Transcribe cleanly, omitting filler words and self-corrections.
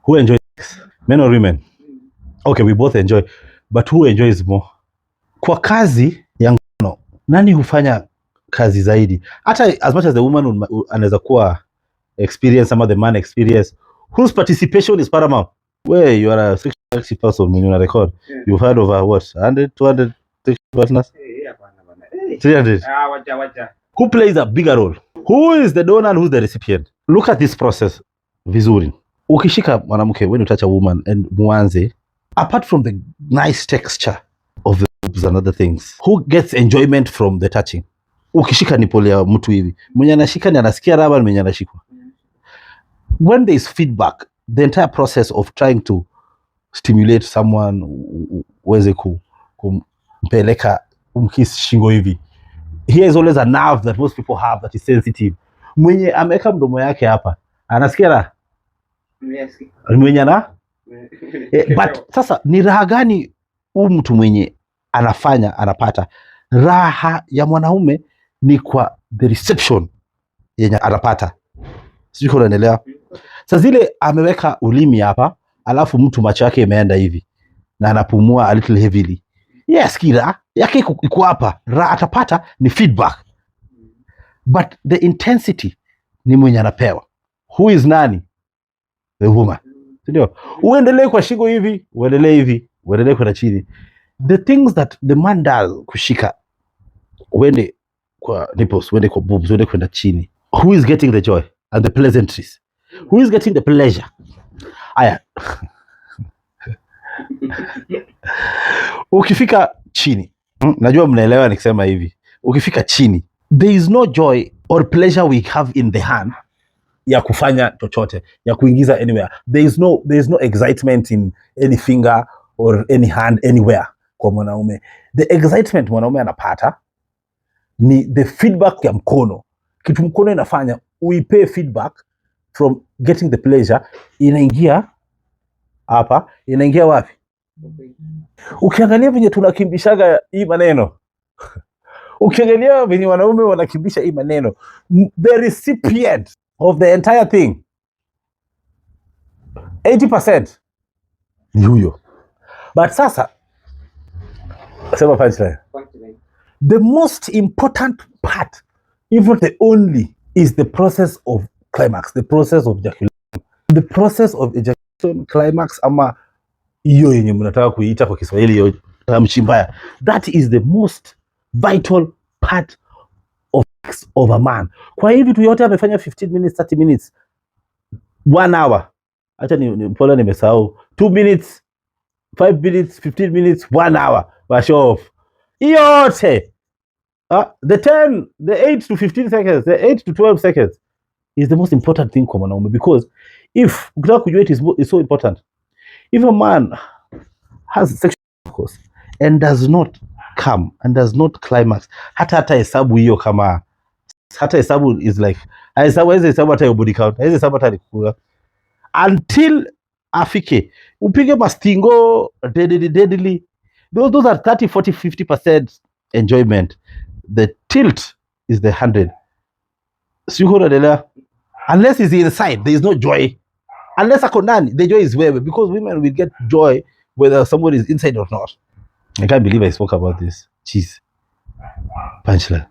Who enjoys sex? Men or women? Okay, we both enjoy, but who enjoys more? Kwa kazi ya ngono, nani hufanya kazi zaidi? Hata as much as the woman anaweza kuwa experience ama the man experience, whose participation is paramount? Where you are a sexual person when you are record, you've heard of what, 100, 200 sexual partners? 300. Who plays a bigger role? Who is the donor and who is the recipient? Look at this process vizuri. Ukishika mwanamke, when you touch a woman and muanze, apart from the nice texture of the boobs and other things, who gets enjoyment from the touching? Ukishika nipole ya mtu hivi, mwenye anashika ni anasikia raha, mwenye anashikwa. When there is feedback, the entire process of trying to stimulate someone uweze kumpeleka umkiss shingo hivi, here is always a nerve that most people have that is sensitive. Mwenye ameweka mdomo yake hapa anasikia raha, mwenye but sasa ni raha gani mtu mwenye anapata? Raha ya mwanaume ni kwa the reception yenye anapata, sijui kama unaelewa. Sasa zile ameweka ulimi hapa, alafu mtu macho yake imeenda hivi na anapumua a little heavily, yes, kila yake iko hapa, raha atapata ni feedback, but the intensity ni mwenye anapewa. Who is nani? The woman. Ndio uendelee kwa shingo hivi, uendelee hivi, uendelee kwa chini. The things that the man does, kushika, uende kwa nipples, uende kwa boobs, uende kwenda chini. Who is getting the joy and the pleasantries? Who is getting the pleasure? Aya. Ukifika chini, najua mnaelewa nikisema hivi. Ukifika chini, there is no joy or pleasure we have in the hand ya kufanya chochote, ya kuingiza anywhere. There is no excitement in any finger or any hand anywhere kwa mwanaume. The excitement mwanaume anapata ni the feedback ya mkono. Kitu mkono inafanya, uipe feedback from getting the pleasure, inaingia hapa, inaingia wapi? Ukiangalia venye tunakimbishaga hii maneno, ukiangalia venye wanaume wanakimbisha hii maneno, the recipient of the entire thing 80% ni huyo. But sasa sema punchline. The most important part, even the only, is the process of climax, the process of ejaculation. The process of ejaculation, climax, ama hiyo yenye mnataka kuiita kwa Kiswahili hiyo mchimbaya, that is the most vital part of a man. Kwa hivi tu yote amefanya 15 minutes, 30 minutes, 1 hour. Acha ni pole nimesahau. 2 minutes, 5 minutes, 15 minutes, 1 hour. Wash off. Yote. The 8 to 15 seconds, the 8 to 12 seconds is the most important thing kwa mwanaume, because if ukitaka kujua it is so important. If a man has sexual intercourse and does not come and does not climax, hata hesabu hiyo, kama hata hesabu is like hesabu hata body count, hesabu hata nikula until afike upige mastingo deadly. Those are 30, 40, 50% enjoyment. The tilt is the 100. Unless he's inside, there is no joy. Unless ako ndani, the joy is where, because women will get joy whether somebody is inside or not. I can't believe I spoke about this. Jeez. Punchline.